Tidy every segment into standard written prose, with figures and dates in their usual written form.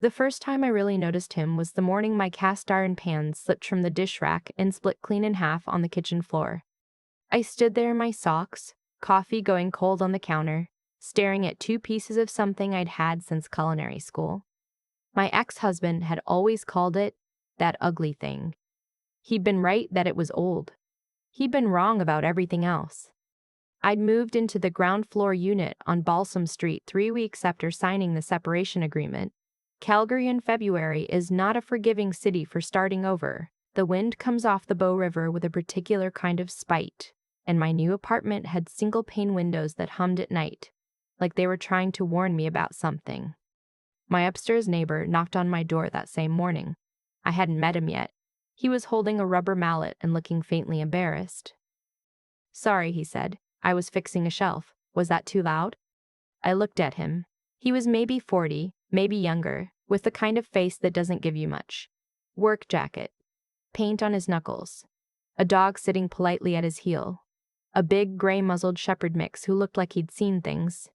The first time I really noticed him was the morning my cast iron pan slipped from the dish rack and split clean in half on the kitchen floor. I stood there in my socks, coffee going cold on the counter, staring at two pieces of something I'd had since culinary school. My ex-husband had always called it that ugly thing. He'd been right that it was old. He'd been wrong about everything else. I'd moved into the ground floor unit on Balsam Street 3 weeks after signing the separation agreement. Calgary in February is not a forgiving city for starting over. The wind comes off the Bow River with a particular kind of spite, and my new apartment had single-pane windows that hummed at night, like they were trying to warn me about something. My upstairs neighbor knocked on my door that same morning. I hadn't met him yet. He was holding a rubber mallet and looking faintly embarrassed. "Sorry," he said. "I was fixing a shelf. Was that too loud?" I looked at him. He was maybe 40, maybe younger, with the kind of face that doesn't give you much. Work jacket. Paint on his knuckles. A dog sitting politely at his heel. A big gray-muzzled shepherd mix who looked like he'd seen things.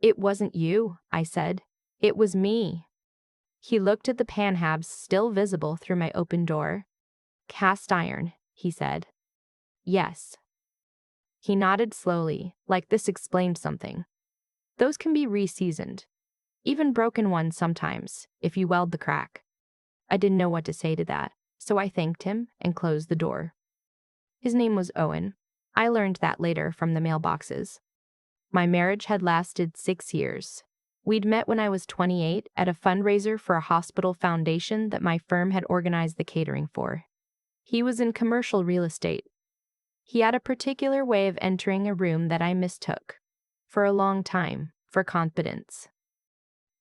"It wasn't you," I said. "It was me." He looked at the panhabs still visible through my open door. "Cast iron," he said. "Yes." He nodded slowly, like this explained something. "Those can be re-seasoned. Even broken ones sometimes, if you weld the crack." I didn't know what to say to that, so I thanked him and closed the door. His name was Owen. I learned that later from the mailboxes. My marriage had lasted 6 years. We'd met when I was 28 at a fundraiser for a hospital foundation that my firm had organized the catering for. He was in commercial real estate. He had a particular way of entering a room that I mistook, for a long time, for confidence.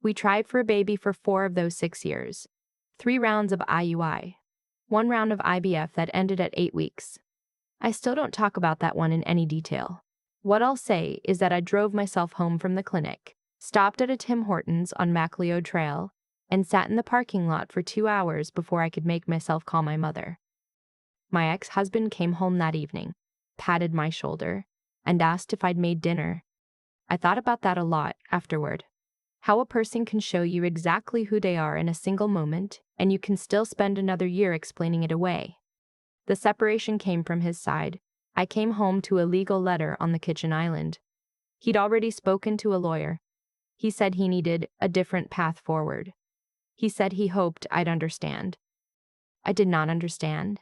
We tried for a baby for 4 of those 6 years. 3 rounds of IUI. 1 round of IVF that ended at 8 weeks. I still don't talk about that one in any detail. What I'll say is that I drove myself home from the clinic, stopped at a Tim Hortons on Macleod Trail, and sat in the parking lot for 2 hours before I could make myself call my mother. My ex-husband came home that evening, patted my shoulder, and asked if I'd made dinner. I thought about that a lot afterward. How a person can show you exactly who they are in a single moment, and you can still spend another year explaining it away. The separation came from his side. I came home to a legal letter on the kitchen island. He'd already spoken to a lawyer. He said he needed a different path forward. He said he hoped I'd understand. I did not understand.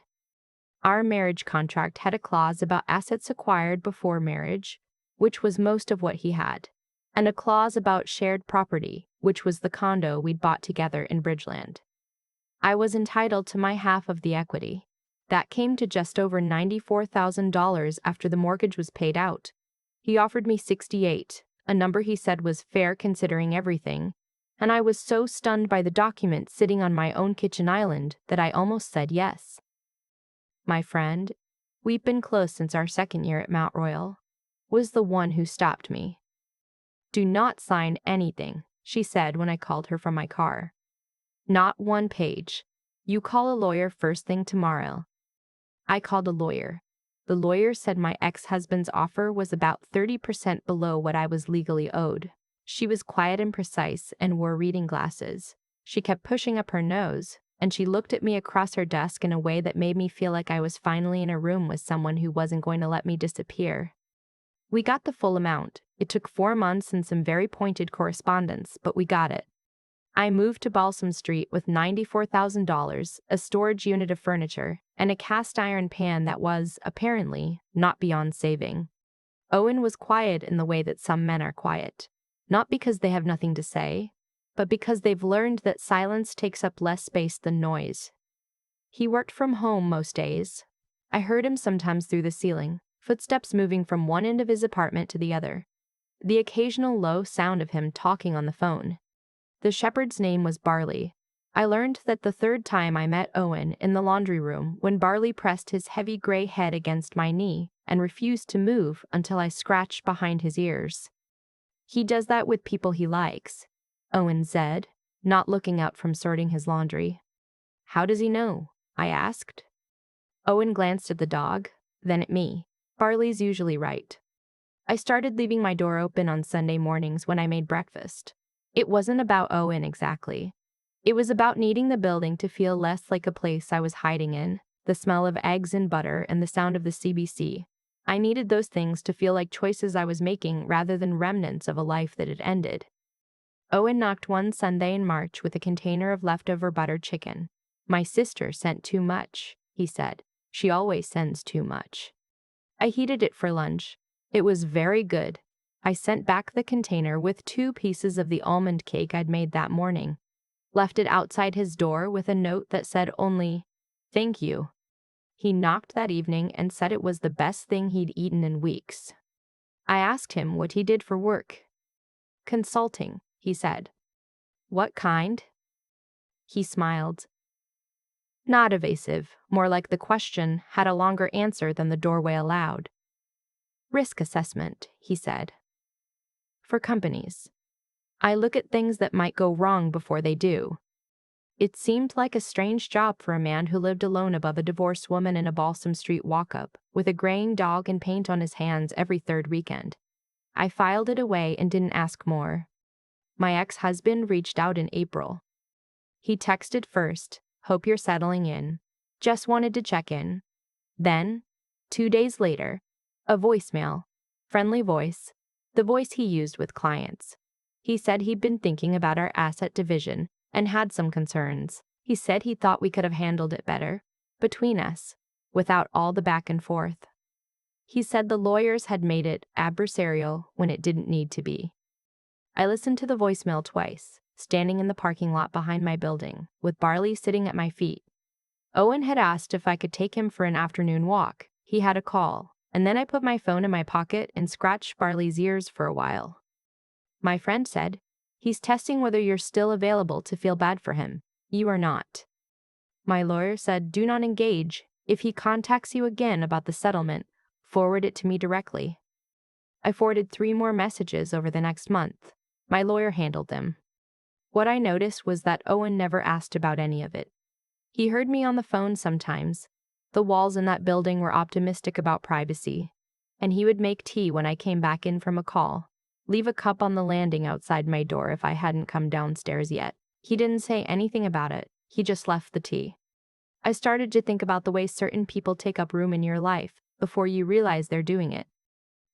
Our marriage contract had a clause about assets acquired before marriage, which was most of what he had, and a clause about shared property, which was the condo we'd bought together in Bridgeland. I was entitled to my half of the equity. That came to just over $94,000 after the mortgage was paid out. He offered me 68, a number he said was fair considering everything, and I was so stunned by the document sitting on my own kitchen island that I almost said yes. My friend, we've been close since our 2nd year at Mount Royal, was the one who stopped me. "Do not sign anything," she said when I called her from my car. "Not 1 page. You call a lawyer first thing tomorrow." I called a lawyer. The lawyer said my ex-husband's offer was about 30% below what I was legally owed. She was quiet and precise and wore reading glasses. She kept pushing up her nose, and she looked at me across her desk in a way that made me feel like I was finally in a room with someone who wasn't going to let me disappear. We got the full amount. It took 4 months and some very pointed correspondence, but we got it. I moved to Balsam Street with $94,000, a storage unit of furniture, and a cast iron pan that was, apparently, not beyond saving. Owen was quiet in the way that some men are quiet. Not because they have nothing to say, but because they've learned that silence takes up less space than noise. He worked from home most days. I heard him sometimes through the ceiling, footsteps moving from one end of his apartment to the other. The occasional low sound of him talking on the phone. The shepherd's name was Barley. I learned that the 3rd time I met Owen in the laundry room when Barley pressed his heavy gray head against my knee and refused to move until I scratched behind his ears. "He does that with people he likes," Owen said, not looking up from sorting his laundry. "How does he know?" I asked. Owen glanced at the dog, then at me. Barley's usually right. I started leaving my door open on Sunday mornings when I made breakfast. It wasn't about Owen exactly. It was about needing the building to feel less like a place I was hiding in, the smell of eggs and butter and the sound of the CBC. I needed those things to feel like choices I was making rather than remnants of a life that had ended. Owen knocked one Sunday in March with a container of leftover buttered chicken. "My sister sent too much," he said. "She always sends too much." I heated it for lunch. It was very good. I sent back the container with 2 pieces of the almond cake I'd made that morning. Left it outside his door with a note that said only, "Thank you." He knocked that evening and said it was the best thing he'd eaten in weeks. I asked him what he did for work. "Consulting," he said. "What kind?" He smiled. Not evasive, more like the question had a longer answer than the doorway allowed. "Risk assessment," he said. "For companies. I look at things that might go wrong before they do." It seemed like a strange job for a man who lived alone above a divorced woman in a Balsam Street walk-up, with a graying dog and paint on his hands every 3rd weekend. I filed it away and didn't ask more. My ex-husband reached out in April. He texted first, "Hope you're settling in. Just wanted to check in." Then, 2 days later, a voicemail. Friendly voice. The voice he used with clients. He said he'd been thinking about our asset division and had some concerns. He said he thought we could have handled it better, between us, without all the back and forth. He said the lawyers had made it adversarial when it didn't need to be. I listened to the voicemail twice, standing in the parking lot behind my building, with Barley sitting at my feet. Owen had asked if I could take him for an afternoon walk. He had a call, and then I put my phone in my pocket and scratched Barley's ears for a while. My friend said, "He's testing whether you're still available to feel bad for him. You are not." My lawyer said, "Do not engage. If he contacts you again about the settlement, forward it to me directly." I forwarded 3 more messages over the next month. My lawyer handled them. What I noticed was that Owen never asked about any of it. He heard me on the phone sometimes. The walls in that building were optimistic about privacy. And he would make tea when I came back in from a call. Leave a cup on the landing outside my door if I hadn't come downstairs yet. He didn't say anything about it. He just left the tea. I started to think about the way certain people take up room in your life before you realize they're doing it.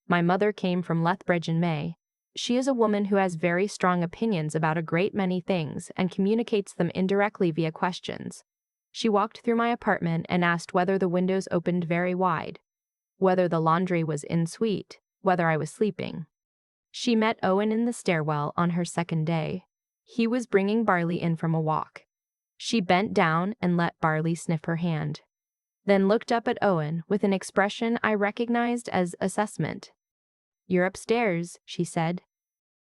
My mother came from Lethbridge in May. She is a woman who has very strong opinions about a great many things and communicates them indirectly via questions. She walked through my apartment and asked whether the windows opened very wide, whether the laundry was en suite, whether I was sleeping. She met Owen in the stairwell on her 2nd day. He was bringing Barley in from a walk. She bent down and let Barley sniff her hand, then looked up at Owen with an expression I recognized as assessment. "You're upstairs," she said.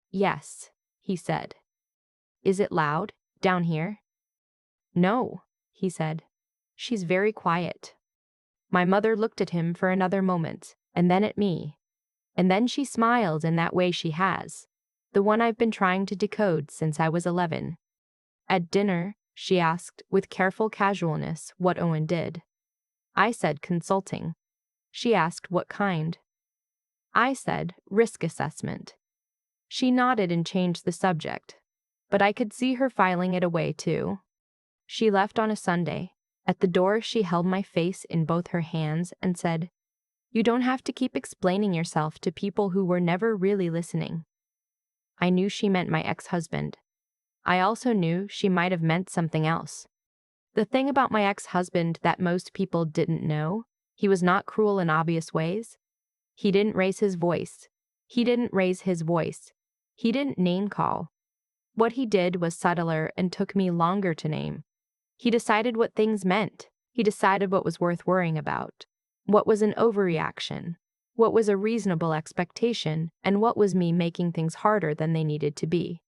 "Yes," he said. "Is it loud, down here?" "No," he said. "She's very quiet." My mother looked at him for another moment, and then at me. And then she smiled in that way she has, the one I've been trying to decode since I was 11. At dinner, she asked, with careful casualness, what Owen did. I said consulting. She asked what kind. I said risk assessment. She nodded and changed the subject, but I could see her filing it away too. She left on a Sunday. At the door, she held my face in both her hands and said, "You don't have to keep explaining yourself to people who were never really listening." I knew she meant my ex-husband. I also knew she might have meant something else. The thing about my ex-husband that most people didn't know, he was not cruel in obvious ways. He didn't raise his voice. He didn't raise his voice. He didn't name-call. What he did was subtler and took me longer to name. He decided what things meant. He decided what was worth worrying about. What was an overreaction? What was a reasonable expectation? And what was me making things harder than they needed to be?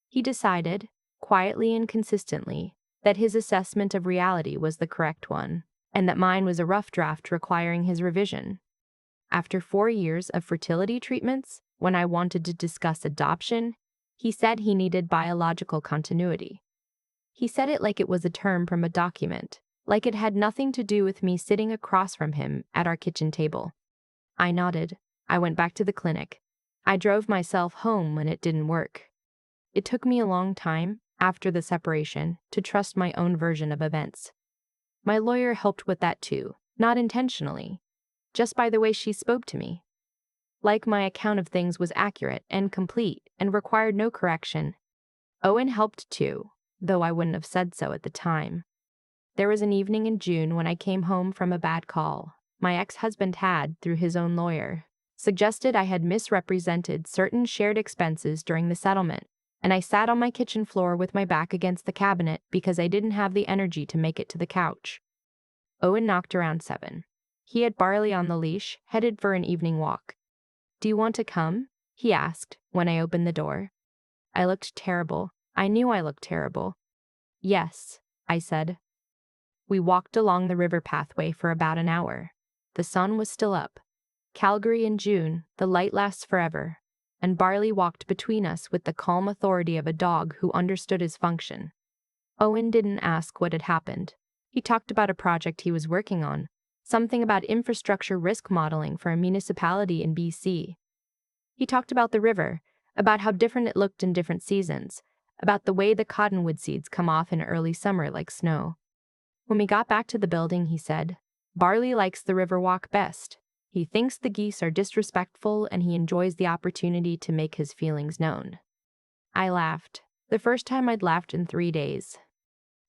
He decided, quietly and consistently, that his assessment of reality was the correct one, and that mine was a rough draft requiring his revision. After 4 years of fertility treatments, when I wanted to discuss adoption, he said he needed biological continuity. He said it like it was a term from a document, like it had nothing to do with me sitting across from him at our kitchen table. I nodded. I went back to the clinic. I drove myself home when it didn't work. It took me a long time, after the separation, to trust my own version of events. My lawyer helped with that too, not intentionally, just by the way she spoke to me. Like my account of things was accurate and complete and required no correction. Owen helped too, though I wouldn't have said so at the time. There was an evening in June when I came home from a bad call. My ex-husband had, through his own lawyer, suggested I had misrepresented certain shared expenses during the settlement, and I sat on my kitchen floor with my back against the cabinet because I didn't have the energy to make it to the couch. Owen knocked around 7. He had Barley on the leash, headed for an evening walk. "Do you want to come?" he asked when I opened the door. I looked terrible. I knew I looked terrible. "Yes," I said. We walked along the river pathway for about an hour. The sun was still up. Calgary in June, the light lasts forever, and Barley walked between us with the calm authority of a dog who understood his function. Owen didn't ask what had happened. He talked about a project he was working on, something about infrastructure risk modeling for a municipality in BC. He talked about the river, about how different it looked in different seasons, about the way the cottonwood seeds come off in early summer like snow. When we got back to the building, he said, "Barley likes the river walk best. He thinks the geese are disrespectful and he enjoys the opportunity to make his feelings known." I laughed. The first time I'd laughed in 3 days.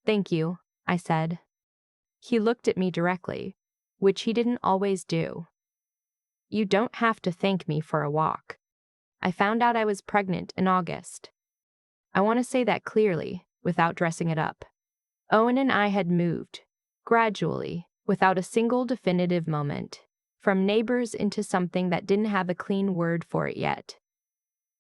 "Thank you," I said. He looked at me directly, which he didn't always do. "You don't have to thank me for a walk. I found out I was pregnant in August. I want to say that clearly, without dressing it up. Owen and I had moved, gradually, without a single definitive moment, from neighbors into something that didn't have a clean word for it yet.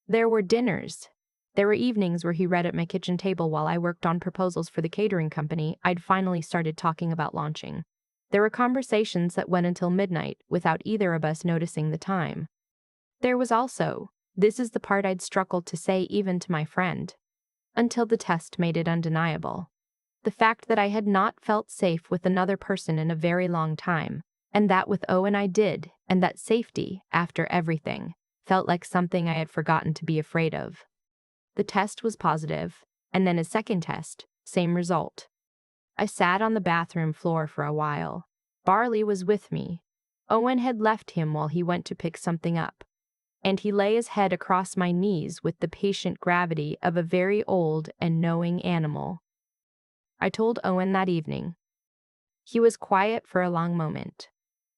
There were dinners. There were evenings where he read at my kitchen table while I worked on proposals for the catering company I'd finally started talking about launching. There were conversations that went until midnight without either of us noticing the time. There was also, this is the part I'd struggled to say even to my friend, until the test made it undeniable. The fact that I had not felt safe with another person in a very long time, and that with Owen I did, and that safety, after everything, felt like something I had forgotten to be afraid of. The test was positive, and then a second test, same result. I sat on the bathroom floor for a while. Barley was with me. Owen had left him while he went to pick something up, and he lay his head across my knees with the patient gravity of a very old and knowing animal. I told Owen that evening. He was quiet for a long moment.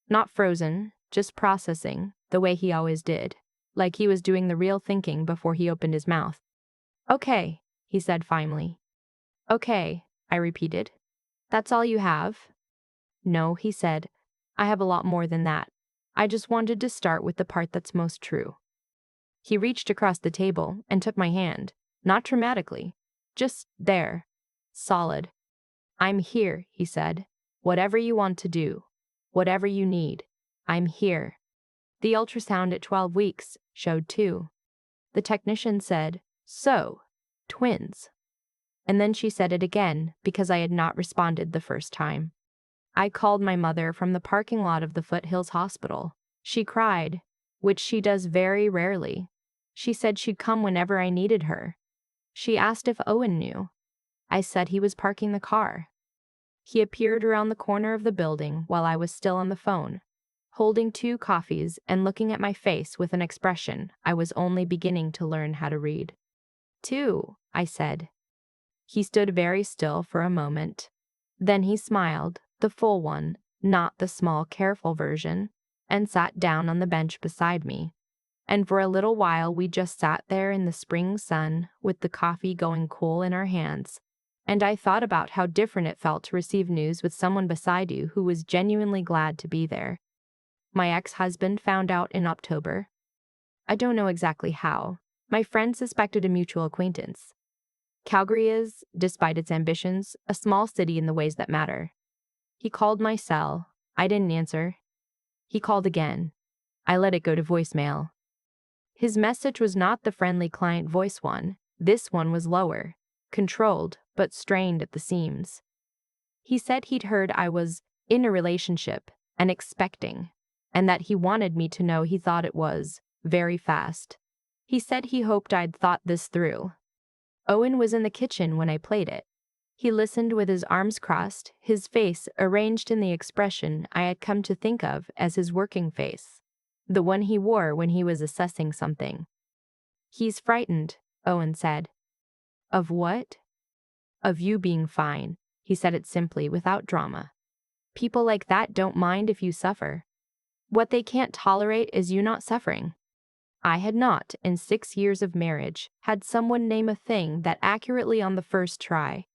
Not frozen, just processing, the way he always did, like he was doing the real thinking before he opened his mouth. "Okay," he said finally. "Okay," I repeated. "That's all you have?" "No," he said. "I have a lot more than that. I just wanted to start with the part that's most true." He reached across the table and took my hand, not dramatically, just there, solid. "I'm here," he said. "Whatever you want to do, whatever you need, I'm here." The ultrasound at 12 weeks showed 2. The technician said, "So, twins." And then she said it again because I had not responded the first time. I called my mother from the parking lot of the Foothills Hospital. She cried, which she does very rarely. She said she'd come whenever I needed her. She asked if Owen knew. I said he was parking the car. He appeared around the corner of the building while I was still on the phone, holding 2 coffees and looking at my face with an expression I was only beginning to learn how to read. "2," I said. He stood very still for a moment. Then he smiled, the full one, not the small, careful version, and sat down on the bench beside me. And for a little while we just sat there in the spring sun with the coffee going cool in our hands. And I thought about how different it felt to receive news with someone beside you who was genuinely glad to be there. My ex-husband found out in October. I don't know exactly how. My friend suspected a mutual acquaintance. Calgary is, despite its ambitions, a small city in the ways that matter. He called my cell. I didn't answer. He called again. I let it go to voicemail. His message was not the friendly client voice one. This one was lower, controlled, but strained at the seams. He said he'd heard I was in a relationship and expecting, and that he wanted me to know he thought it was very fast. He said he hoped I'd thought this through. Owen was in the kitchen when I played it. He listened with his arms crossed, his face arranged in the expression I had come to think of as his working face, the one he wore when he was assessing something. "He's frightened," Owen said. "Of what?" "Of you being fine." He said it simply, without drama. "People like that don't mind if you suffer. What they can't tolerate is you not suffering." I had not, in 6 years of marriage, had someone name a thing that accurately on the first try.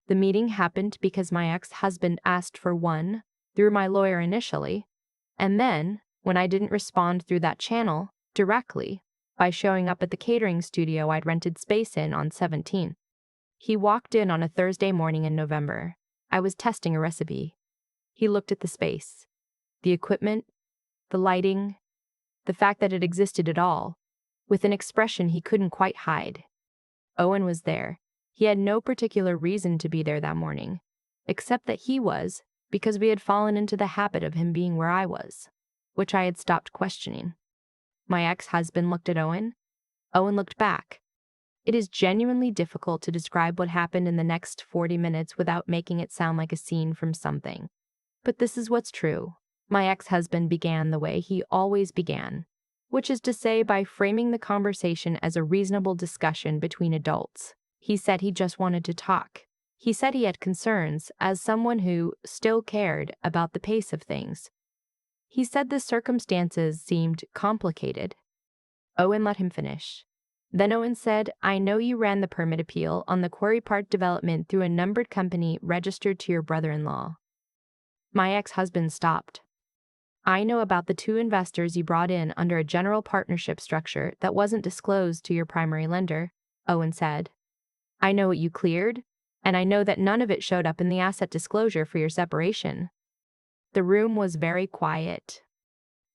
The meeting happened because my ex-husband asked for one, through my lawyer initially, and then, when I didn't respond through that channel, directly, by showing up at the catering studio I'd rented space in on 17. He walked in on a Thursday morning in November. I was testing a recipe. He looked at the space, the equipment, the lighting, the fact that it existed at all, with an expression he couldn't quite hide. Owen was there. He had no particular reason to be there that morning, except that he was, because we had fallen into the habit of him being where I was, which I had stopped questioning. My ex-husband looked at Owen. Owen looked back. It is genuinely difficult to describe what happened in the next 40 minutes without making it sound like a scene from something. But this is what's true. My ex-husband began the way he always began, which is to say by framing the conversation as a reasonable discussion between adults. He said he just wanted to talk. He said he had concerns as someone who still cared about the pace of things. He said the circumstances seemed complicated. Owen let him finish. Then Owen said, "I know you ran the permit appeal on the Quarry Park development through a numbered company registered to your brother-in-law." My ex-husband stopped. "I know about the 2 investors you brought in under a general partnership structure that wasn't disclosed to your primary lender," Owen said. "I know what you cleared, and I know that none of it showed up in the asset disclosure for your separation." The room was very quiet.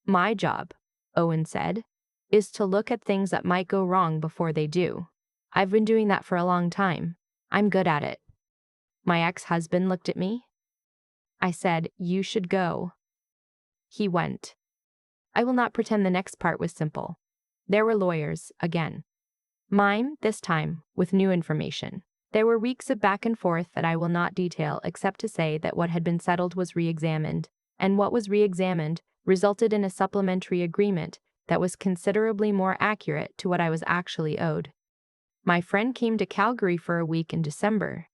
"My job," Owen said, "is to look at things that might go wrong before they do. I've been doing that for a long time. I'm good at it." My ex-husband looked at me. I said, "You should go." He went. I will not pretend the next part was simple. There were lawyers, again. Mine, this time, with new information. There were weeks of back and forth that I will not detail except to say that what had been settled was re-examined, and what was re-examined resulted in a supplementary agreement that was considerably more accurate to what I was actually owed. My friend came to Calgary for a week in December.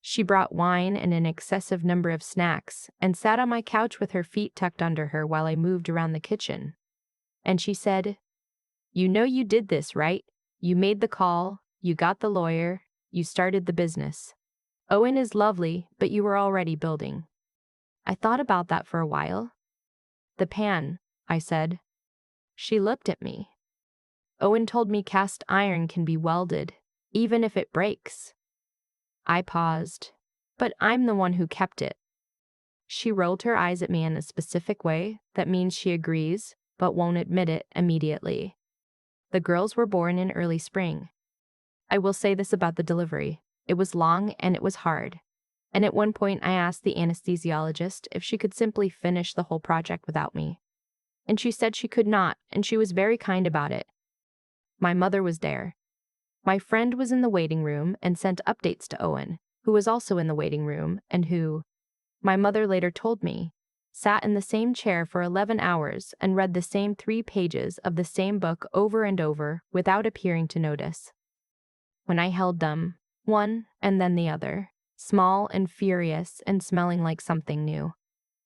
She brought wine and an excessive number of snacks and sat on my couch with her feet tucked under her while I moved around the kitchen. And she said, "You know you did this, right? You made the call, you got the lawyer, you started the business. Owen is lovely, but you were already building." I thought about that for a while. "The pan," I said. She looked at me. "Owen told me cast iron can be welded, even if it breaks." I paused. "But I'm the one who kept it." She rolled her eyes at me in a specific way that means she agrees, but won't admit it immediately. The girls were born in early spring. I will say this about the delivery. It was long and it was hard. And at one point I asked the anesthesiologist if she could simply finish the whole project without me. And she said she could not, and she was very kind about it. My mother was there. My friend was in the waiting room and sent updates to Owen, who was also in the waiting room and who, my mother later told me, sat in the same chair for 11 hours and read the same 3 pages of the same book over and over without appearing to notice. When I held them, one and then the other, small and furious and smelling like something new,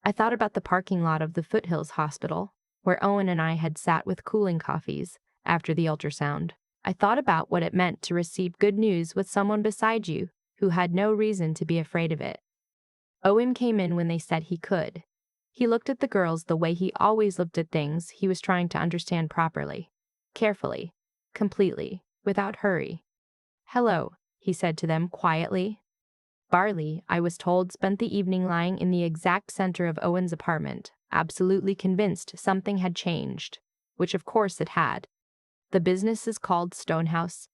I thought about the parking lot of the Foothills Hospital, where Owen and I had sat with cooling coffees after the ultrasound. I thought about what it meant to receive good news with someone beside you who had no reason to be afraid of it. Owen came in when they said he could. He looked at the girls the way he always looked at things he was trying to understand properly, carefully, completely, without hurry. "Hello," he said to them quietly. Barley, I was told, spent the evening lying in the exact center of Owen's apartment, absolutely convinced something had changed, which of course it had. The business is called Stonehouse.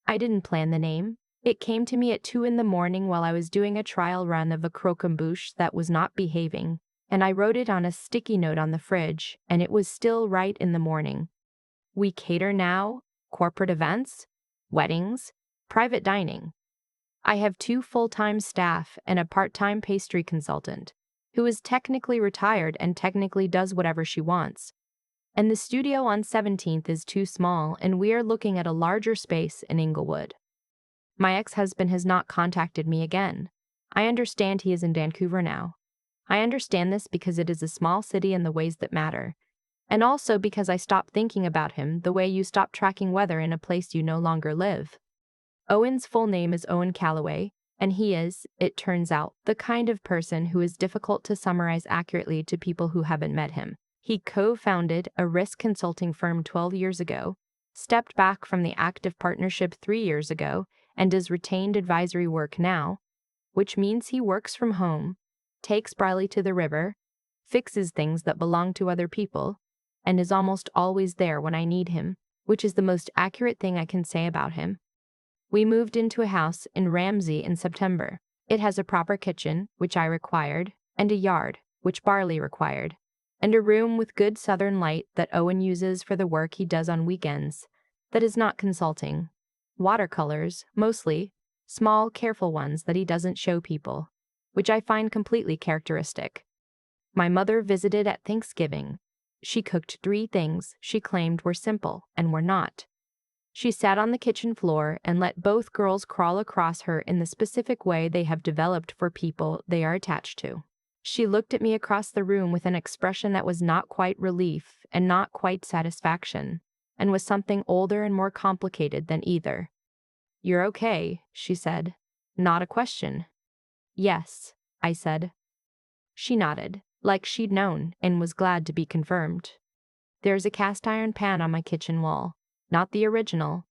I didn't plan the name. It came to me at 2 in the morning while I was doing a trial run of a croquembouche that was not behaving, and I wrote it on a sticky note on the fridge, and it was still right in the morning. We cater now, corporate events, weddings, Private dining. I have 2 full-time staff and a part-time pastry consultant, who is technically retired and technically does whatever she wants. And the studio on 17th is too small, and we are looking at a larger space in Inglewood. My ex-husband has not contacted me again. I understand he is in Vancouver now. I understand this because it is a small city in the ways that matter, and also because I stopped thinking about him the way you stop tracking weather in a place you no longer live. Owen's full name is Owen Calloway, and he is, it turns out, the kind of person who is difficult to summarize accurately to people who haven't met him. He co-founded a risk consulting firm 12 years ago, stepped back from the active partnership 3 years ago, and does retained advisory work now, which means he works from home, takes Briley to the river, fixes things that belong to other people, and is almost always there when I need him, which is the most accurate thing I can say about him. We moved into a house in Ramsey in September. It has a proper kitchen, which I required, and a yard, which Barley required, and a room with good southern light that Owen uses for the work he does on weekends. That is not consulting. Watercolors, mostly, small, careful ones that he doesn't show people, which I find completely characteristic. My mother visited at Thanksgiving. She cooked 3 things she claimed were simple and were not. She sat on the kitchen floor and let both girls crawl across her in the specific way they have developed for people they are attached to. She looked at me across the room with an expression that was not quite relief and not quite satisfaction, and was something older and more complicated than either. "You're okay," she said. "Not a question." "Yes," I said. She nodded, like she'd known, and was glad to be confirmed. There's a cast iron pan on my kitchen wall. Not the original.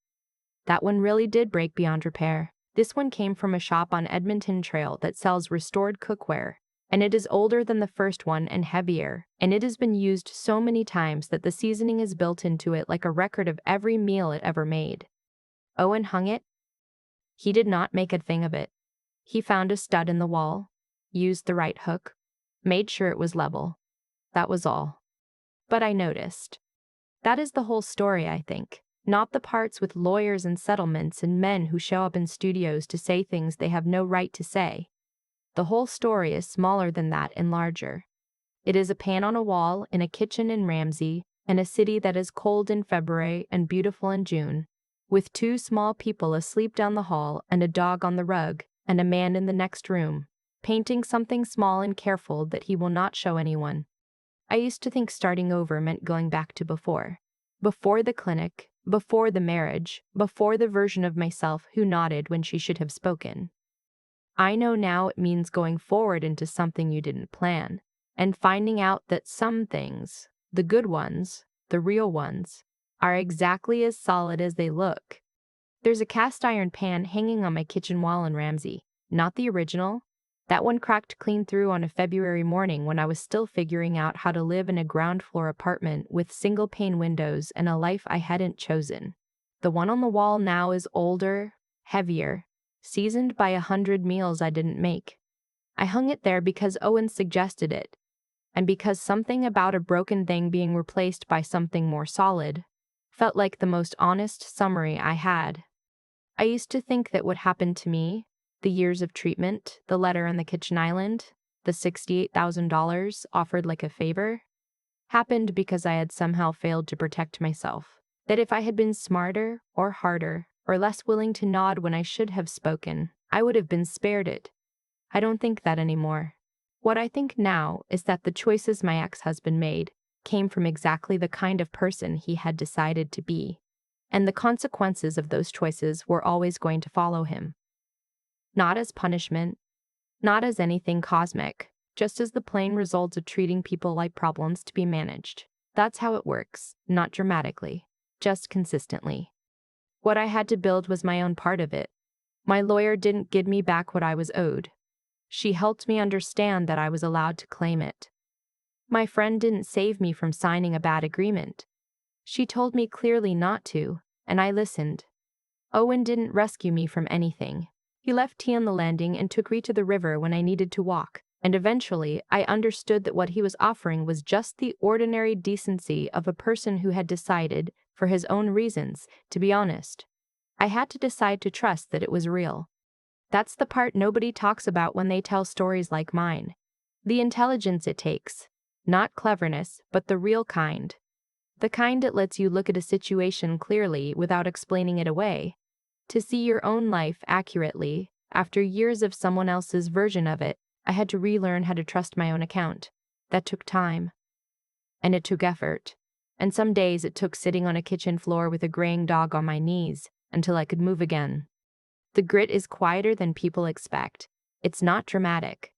That one really did break beyond repair. This one came from a shop on Edmonton Trail that sells restored cookware, and it is older than the first one and heavier, and it has been used so many times that the seasoning is built into it like a record of every meal it ever made. Owen hung it. He did not make a thing of it. He found a stud in the wall, used the right hook, made sure it was level. That was all. But I noticed. That is the whole story, I think. Not the parts with lawyers and settlements and men who show up in studios to say things they have no right to say. The whole story is smaller than that and larger. It is a pan on a wall in a kitchen in Ramsey, in a city that is cold in February and beautiful in June, with 2 small people asleep down the hall and a dog on the rug, and a man in the next room, painting something small and careful that he will not show anyone. I used to think starting over meant going back to before. Before the clinic, before the marriage, before the version of myself who nodded when she should have spoken. I know now it means going forward into something you didn't plan, and finding out that some things, the good ones, the real ones, are exactly as solid as they look. There's a cast iron pan hanging on my kitchen wall in Ramsey, not the original. That one cracked clean through on a February morning when I was still figuring out how to live in a ground floor apartment with single pane windows and a life I hadn't chosen. The one on the wall now is older, heavier, seasoned by 100 meals I didn't make. I hung it there because Owen suggested it, and because something about a broken thing being replaced by something more solid felt like the most honest summary I had. I used to think that what happened to me, the years of treatment, the letter on the kitchen island, the $68,000 offered like a favor, happened because I had somehow failed to protect myself. That if I had been smarter or harder or less willing to nod when I should have spoken, I would have been spared it. I don't think that anymore. What I think now is that the choices my ex-husband made came from exactly the kind of person he had decided to be, and the consequences of those choices were always going to follow him. Not as punishment, not as anything cosmic, just as the plain results of treating people like problems to be managed. That's how it works, not dramatically, just consistently. What I had to build was my own part of it. My lawyer didn't give me back what I was owed. She helped me understand that I was allowed to claim it. My friend didn't save me from signing a bad agreement. She told me clearly not to, and I listened. Owen didn't rescue me from anything. He left tea on the landing and took me to the river when I needed to walk, and eventually I understood that what he was offering was just the ordinary decency of a person who had decided, for his own reasons, to be honest. I had to decide to trust that it was real. That's the part nobody talks about when they tell stories like mine. The intelligence it takes. Not cleverness, but the real kind. The kind that lets you look at a situation clearly without explaining it away. To see your own life accurately, after years of someone else's version of it, I had to relearn how to trust my own account. That took time. And it took effort. And some days it took sitting on a kitchen floor with a graying dog on my knees until I could move again. The grit is quieter than people expect. It's not dramatic.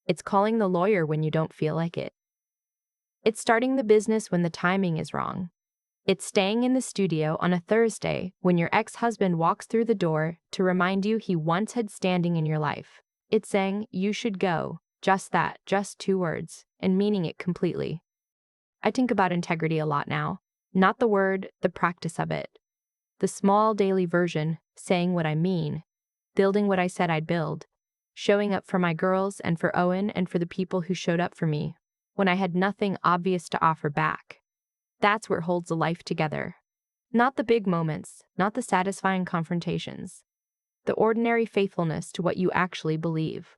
It's calling the lawyer when you don't feel like it. It's starting the business when the timing is wrong. It's staying in the studio on a Thursday when your ex-husband walks through the door to remind you he once had standing in your life. It's saying, you should go, just that, just 2 words, and meaning it completely. I think about integrity a lot now. Not the word, the practice of it. The small daily version, saying what I mean, building what I said I'd build, showing up for my girls and for Owen and for the people who showed up for me when I had nothing obvious to offer back. That's what holds a life together. Not the big moments, not the satisfying confrontations. The ordinary faithfulness to what you actually believe.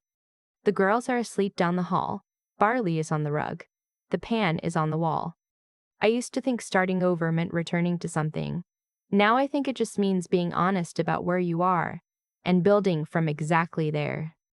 The girls are asleep down the hall. Barley is on the rug. The pan is on the wall. I used to think starting over meant returning to something. Now I think it just means being honest about where you are and building from exactly there.